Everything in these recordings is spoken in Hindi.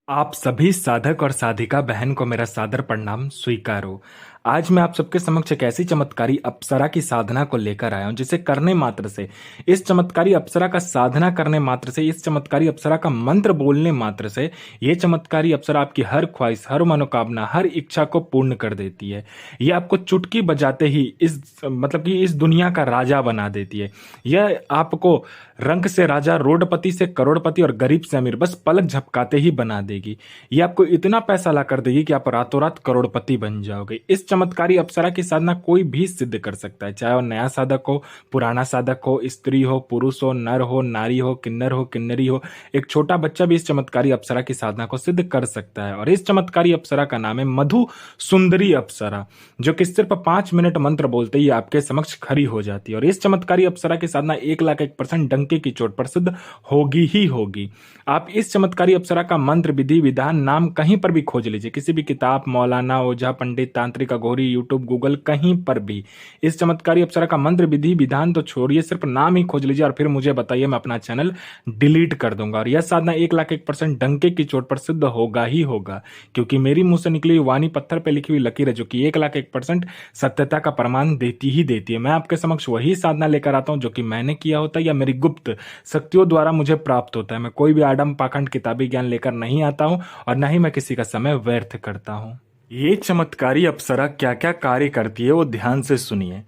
आप सभी साधक और साधिका बहन को मेरा सादर प्रणाम स्वीकार हो। आज मैं आप सबके समक्ष एक ऐसी चमत्कारी अप्सरा की साधना को लेकर आया हूं जिसे करने मात्र से, इस चमत्कारी अप्सरा का साधना करने मात्र से, इस चमत्कारी अप्सरा का मंत्र बोलने मात्र से ये चमत्कारी अप्सरा आपकी हर ख्वाहिश, हर मनोकामना, हर इच्छा को पूर्ण कर देती है। ये आपको चुटकी बजाते ही इस दुनिया का राजा बना देती है। यह आपको रंक से राजा, रोडपति से करोड़पति और गरीब से अमीर बस पलक झपकाते ही बना देगी। ये आपको इतना पैसा ला कर देगी कि आप रातों रात करोड़पति बन जाओगे। इस चमत्कारी अप्सरा की साधना कोई भी सिद्ध कर सकता है, चाहे वो नया साधक हो, पुराना साधक हो, स्त्री हो, पुरुष हो, नर हो, नारी हो, किन्नर हो, किन्नरी हो। एक छोटा बच्चा भी इस चमत्कारी अप्सरा की साधना को सिद्ध कर सकता है। और इस चमत्कारी अप्सरा का नाम है मधु सुंदरी अप्सरा, जो कि सिर्फ 5 मिनट मंत्र बोलते ही आपके समक्ष खड़ी हो जाती है। और इस चमत्कारी अप्सरा की साधना 1,01% डंके की चोट पर सिद्ध होगी ही होगी। आप इस चमत्कारी अप्सरा का मंत्र, विधि, विधान, नाम कहीं पर भी खोज लीजिए, किसी भी किताब, मौलाना, ओझा, पंडित, तांत्रिक, अघोरी, यूट्यूब, गूगल, कहीं पर भी इस चमत्कारी अप्सरा का मंत्र, विधि, विधान तो छोड़िए, सिर्फ नाम ही खोज लीजिए और फिर मुझे बताइए, मैं अपना चैनल डिलीट कर दूंगा। और यह साधना 1,01% डंके की चोट पर सिद्ध होगा ही होगा, क्योंकि मेरी मुंह से निकली हुई वाणी पत्थर पर लिखी हुई लकीर है, जो कि 1,01% सत्यता का प्रमाण देती ही देती है। मैं आपके समक्ष वही साधना लेकर आता हूं जो कि मैंने किया होता है या मेरी गुप्त शक्तियों द्वारा मुझे प्राप्त होता है। मैं कोई भी आडम पाखंड किताबी ज्ञान लेकर नहीं आता हूं और न ही मैं किसी का समय व्यर्थ करता हूं। ये चमत्कारी अप्सरा क्या क्या कार्य करती है वो ध्यान से सुनिए।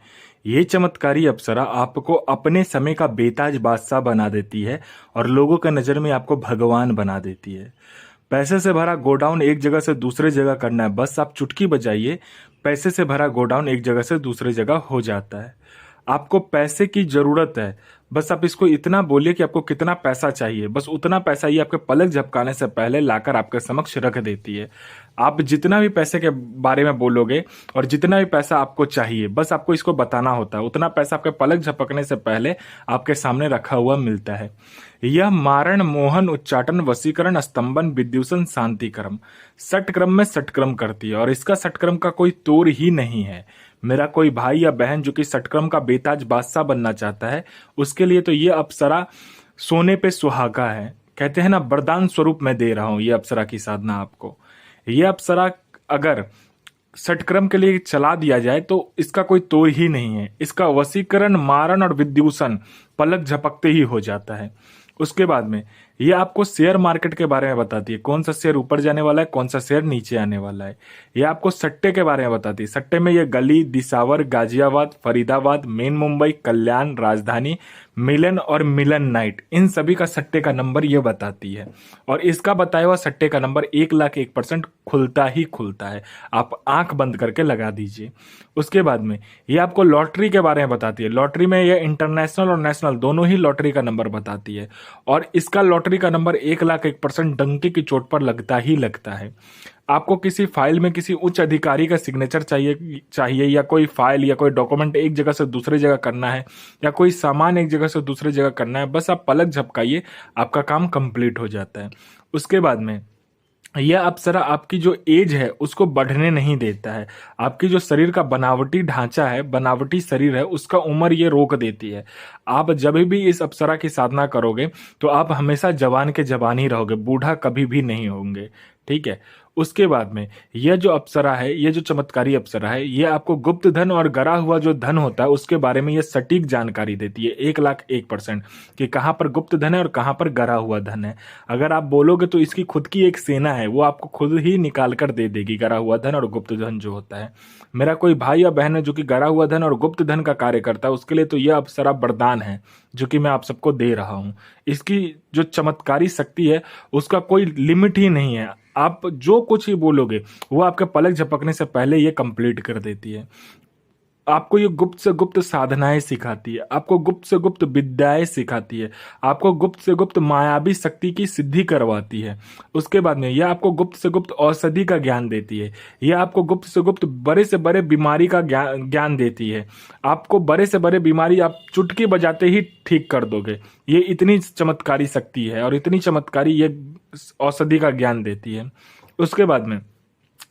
ये चमत्कारी अप्सरा आपको अपने समय का बेताज बादशाह बना देती है और लोगों के नजर में आपको भगवान बना देती है। पैसे से भरा गोडाउन एक जगह से दूसरे जगह करना है, बस आप चुटकी बजाइए, पैसे से भरा गोडाउन एक जगह से दूसरी जगह हो जाता है। आपको पैसे की जरूरत है, बस आप इसको इतना बोलिए कि आपको कितना पैसा चाहिए, बस उतना पैसा ये आपके पलक झपकाने से पहले लाकर आपके समक्ष रख देती है। आप जितना भी पैसे के बारे में बोलोगे और जितना भी पैसा आपको चाहिए, बस आपको इसको बताना होता है, उतना पैसा आपके पलक झपकने से पहले आपके सामने रखा हुआ मिलता है। यह मारण, मोहन, उच्चाटन, वशीकरण, स्तंभन, विद्युषण, शांतिक्रम, षटक्रम में षटक्रम करती है। और इसका षटक्रम का कोई तोड़ ही नहीं है। मेरा कोई भाई या बहन जो कि षटक्रम का बेताज बादशाह बनना चाहता है, उसके लिए तो ये अप्सरा सोने पे सुहागा है। कहते हैं ना, वरदान स्वरूप मैं दे रहा हूं ये अप्सरा की साधना आपको। ये अप्सरा अगर षटक्रम के लिए चला दिया जाए तो इसका कोई तोड़ ही नहीं है। इसका वशीकरण, मारण और विद्युषण पलक झपकते ही हो जाता है। उसके बाद में ये आपको शेयर मार्केट के बारे में बताती है, कौन सा शेयर ऊपर जाने वाला है, कौन सा शेयर नीचे आने वाला है। ये आपको सट्टे के बारे में बताती है, सट्टे में ये गली, दिसावर, गाजियाबाद, फरीदाबाद, मेन मुंबई, कल्याण, राजधानी, मिलन और मिलन नाइट, इन सभी का सट्टे का नंबर ये बताती है। और इसका बताया हुआ सट्टे का नंबर 1,01% खुलता ही खुलता है। आप आंख बंद करके लगा दीजिए। उसके बाद में ये आपको लॉटरी के बारे में बताती है। लॉटरी में ये इंटरनेशनल और नेशनल दोनों ही लॉटरी का नंबर बताती है। और इसका लॉटरी का नंबर 1,01% डंके की चोट पर लगता ही लगता है। आपको किसी फाइल में किसी उच्च अधिकारी का सिग्नेचर चाहिए या कोई फाइल या कोई डॉक्यूमेंट एक जगह से दूसरी जगह करना है या कोई सामान एक जगह से दूसरी जगह करना है, बस आप पलक झपकाइए, आपका काम कंप्लीट हो जाता है। उसके बाद में यह अप्सरा आपकी जो एज है उसको बढ़ने नहीं देता है। आपकी जो शरीर का बनावटी ढांचा है, बनावटी शरीर है, उसका उम्र ये रोक देती है। आप जब भी इस अप्सरा की साधना करोगे तो आप हमेशा जवान के जवान ही रहोगे, बूढ़ा कभी भी नहीं होंगे। ठीक है। उसके बाद में यह जो अप्सरा है, ये जो चमत्कारी अप्सरा है, ये आपको गुप्त धन और गरा हुआ जो धन होता है उसके बारे में ये सटीक जानकारी देती है 1,01% कि कहाँ पर गुप्त धन है और कहाँ पर गरा हुआ धन है। अगर आप बोलोगे तो इसकी खुद की एक सेना है, वो आपको खुद ही निकाल कर दे देगी गरा हुआ धन और गुप्त धन जो होता है। मेरा कोई भाई या बहन है जो कि गरा हुआ धन और गुप्त धन का कार्य करता है, उसके लिए तो यह अप्सरा वरदान है जो कि मैं आप सबको दे रहा हूं। इसकी जो चमत्कारी शक्ति है उसका कोई लिमिट ही नहीं है। आप जो कुछ ही बोलोगे वो आपके पलक झपकने से पहले ये कंप्लीट कर देती है। आपको ये गुप्त से गुप्त साधनाएं सिखाती है, आपको गुप्त से गुप्त विद्याएं सिखाती है, आपको गुप्त से गुप्त मायावी शक्ति की सिद्धि करवाती है। उसके बाद में यह आपको गुप्त से गुप्त औषधि का ज्ञान देती है। यह आपको गुप्त से गुप्त बड़े से बड़े बीमारी का ज्ञान देती है। आपको बड़े से बड़े बीमारी आप चुटकी बजाते ही ठीक कर दोगे। ये इतनी चमत्कारी शक्ति है और इतनी चमत्कारी ये औषधि का ज्ञान देती है। उसके बाद में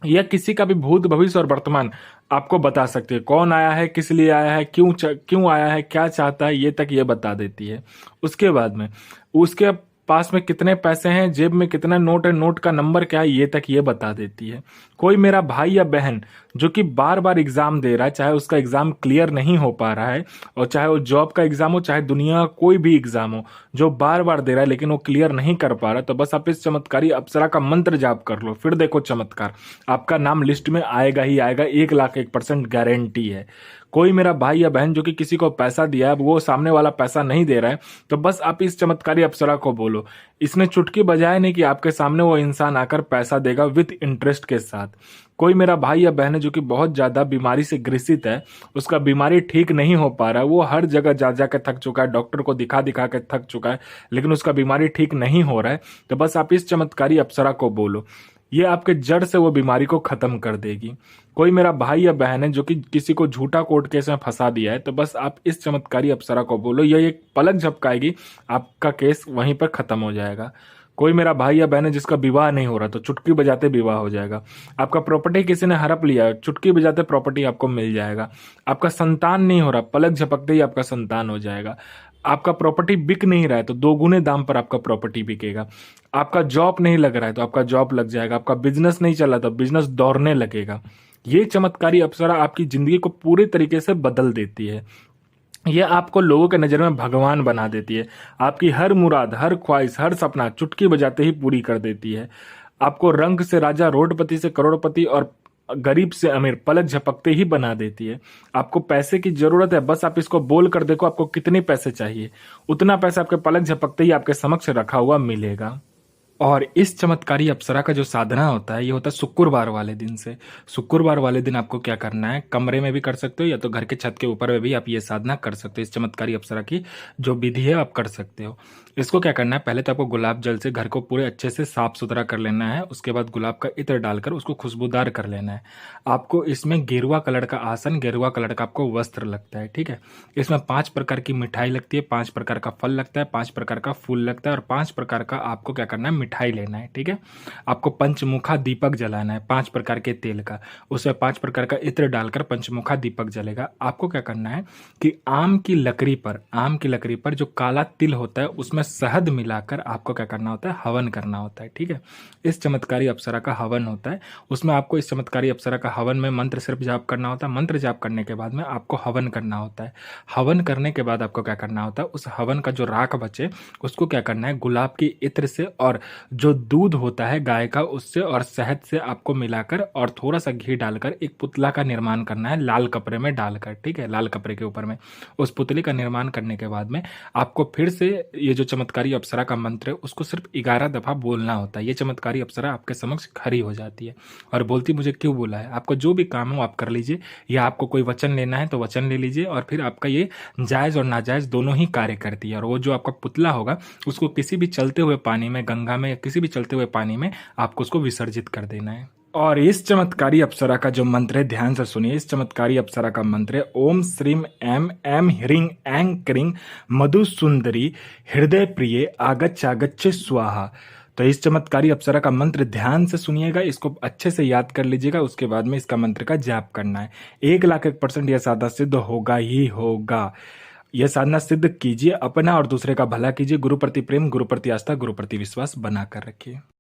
यह किसी का भी भूत, भविष्य और वर्तमान आपको बता सकती है। कौन आया है, किस लिए आया है, क्यों आया है, क्या चाहता है, ये तक ये बता देती है। उसके बाद में उसके पास में कितने पैसे हैं, जेब में कितना नोट है, नोट का नंबर क्या है, ये तक ये बता देती है। कोई मेरा भाई या बहन जो कि बार बार एग्जाम दे रहा है, चाहे उसका एग्जाम क्लियर नहीं हो पा रहा है, और चाहे वो जॉब का एग्जाम हो, चाहे दुनिया का कोई भी एग्जाम हो, जो बार बार दे रहा है लेकिन वो क्लियर नहीं कर पा रहा, तो बस आप इस चमत्कारी अप्सरा का मंत्र जाप कर लो, फिर देखो चमत्कार, आपका नाम लिस्ट में आएगा ही आएगा, 1,01% गारंटी है। कोई मेरा भाई या बहन जो कि किसी को पैसा दिया है, वो सामने वाला पैसा नहीं दे रहा है, तो बस आप इस चमत्कारी अप्सरा को बोलो। इसने चुटकी बजाए नहीं कि आपके सामने वो इंसान आकर पैसा देगा विद इंटरेस्ट के साथ। कोई मेरा भाई या बहन है जो कि बहुत ज्यादा बीमारी से ग्रसित है, उसका बीमारी ठीक नहीं हो पा रहा है, वो हर जगह जा जा के थक चुका है, डॉक्टर को दिखा दिखा के थक चुका है, लेकिन उसका बीमारी ठीक नहीं हो रहा है, तो बस आप इस चमत्कारी अप्सरा को बोलो, ये आपके जड़ से वो बीमारी को खत्म कर देगी। कोई मेरा भाई या बहन है जो कि किसी को झूठा कोर्ट केस में फंसा दिया है, तो बस आप इस चमत्कारी अप्सरा को बोलो, ये एक पलक झपकाएगी, आपका केस वहीं पर खत्म हो जाएगा। कोई मेरा भाई या बहन है जिसका विवाह नहीं हो रहा, तो चुटकी बजाते विवाह हो जाएगा। आपका प्रॉपर्टी किसी ने हड़प लिया, चुटकी बजाते प्रॉपर्टी आपको मिल जाएगा। आपका संतान नहीं हो रहा, पलक झपकते ही आपका संतान हो जाएगा। आपका प्रॉपर्टी बिक नहीं रहा है, तो 2 गुने दाम पर आपका प्रॉपर्टी बिकेगा। आपका जॉब नहीं लग रहा है, तो आपका जॉब लग जाएगा। आपका बिजनेस नहीं चल रहा, तो बिजनेस दौड़ने लगेगा। ये चमत्कारी अप्सरा आपकी जिंदगी को पूरी तरीके से बदल देती है। ये आपको लोगों के नजर में भगवान बना देती है। आपकी हर मुराद, हर ख्वाहिश, हर सपना चुटकी बजाते ही पूरी कर देती है। आपको रंक से राजा, रोडपति से करोड़पति और गरीब से अमीर पलक झपकते ही बना देती है। आपको पैसे की जरूरत है, बस आप इसको बोल कर देखो आपको कितने पैसे चाहिए, उतना पैसा आपके पलक झपकते ही आपके समक्ष रखा हुआ मिलेगा। और इस चमत्कारी अप्सरा का जो साधना होता है, ये होता है शुक्रवार वाले दिन से। शुक्रवार वाले दिन आपको क्या करना है, कमरे में भी कर सकते हो या तो घर के छत के ऊपर में भी आप ये साधना कर सकते हो। इस चमत्कारी अप्सरा की जो विधि है आप कर सकते हो। इसको क्या करना है, पहले तो आपको गुलाब जल से घर को पूरे अच्छे से साफ सुथरा कर लेना है। उसके बाद गुलाब का इत्र डालकर उसको खुशबूदार कर लेना है। आपको इसमें गेरुआ कलर का आसन, गेरुआ कलर का आपको वस्त्र लगता है, ठीक है। इसमें 5 प्रकार की मिठाई लगती है, 5 प्रकार का फल लगता है, 5 प्रकार का फूल लगता है और 5 प्रकार का आपको क्या करना है, मिठाई लेना है, ठीक है। आपको पंचमुखा दीपक जलाना है 5 प्रकार के तेल का, उसमें 5 प्रकार का इत्र डालकर पंचमुखा दीपक जलेगा। आपको क्या करना है कि आम की लकड़ी पर जो काला तिल होता है उसमें शहद मिलाकर आपको क्या करना होता है, हवन करना होता है, ठीक है। इस चमत्कारी अप्सरा का हवन होता है, उसमें आपको इस चमत्कारी अप्सरा का हवन में मंत्र सिर्फ जाप करना होता है। मंत्र जाप करने के बाद में आपको हवन करना होता है। हवन करने के बाद आपको क्या करना होता है, उस हवन का जो राख बचे उसको क्या करना है, गुलाब की इत्र से और जो दूध होता है गाय का उससे और शहद से आपको मिलाकर और थोड़ा सा घी डालकर एक पुतला का निर्माण करना है, लाल कपड़े में डालकर, ठीक है। लाल कपड़े के ऊपर में उस पुतले का निर्माण करने के बाद में आपको फिर से ये जो चमत्कारी अप्सरा का मंत्र है उसको सिर्फ 11 दफा बोलना होता है। ये चमत्कारी अप्सरा आपके समक्ष खड़ी हो जाती है और बोलती मुझे क्यों बोला है। आपको जो भी काम हो आप कर लीजिए, या आपको कोई वचन लेना है तो वचन ले लीजिए, और फिर आपका ये जायज और नाजायज दोनों ही कार्य करती है। और वो जो आपका पुतला होगा उसको किसी भी चलते हुए पानी में, गंगा में या किसी भी चलते हुए पानी में आपको उसको विसर्जित कर देना है। और इस चमत्कारी अप्सरा का जो मंत्र है ध्यान से सुनिए। इस चमत्कारी अप्सरा का मंत्र है ओम श्रीम एम एम ह्रीं ऐं क्रीं मधु सुंदरी हृदय प्रिय आगच्छ स्वाहा। तो इस चमत्कारी अप्सरा का मंत्र ध्यान से सुनिएगा, इसको अच्छे से याद कर लीजिएगा, उसके बाद में इसका मंत्र का जाप करना है। 1,01% यह साधना सिद्ध होगा ही होगा। यह साधना सिद्ध कीजिए, अपना और दूसरे का भला कीजिए। गुरु प्रति प्रेम, गुरु प्रति आस्था, गुरु प्रति विश्वास बना कर रखिए।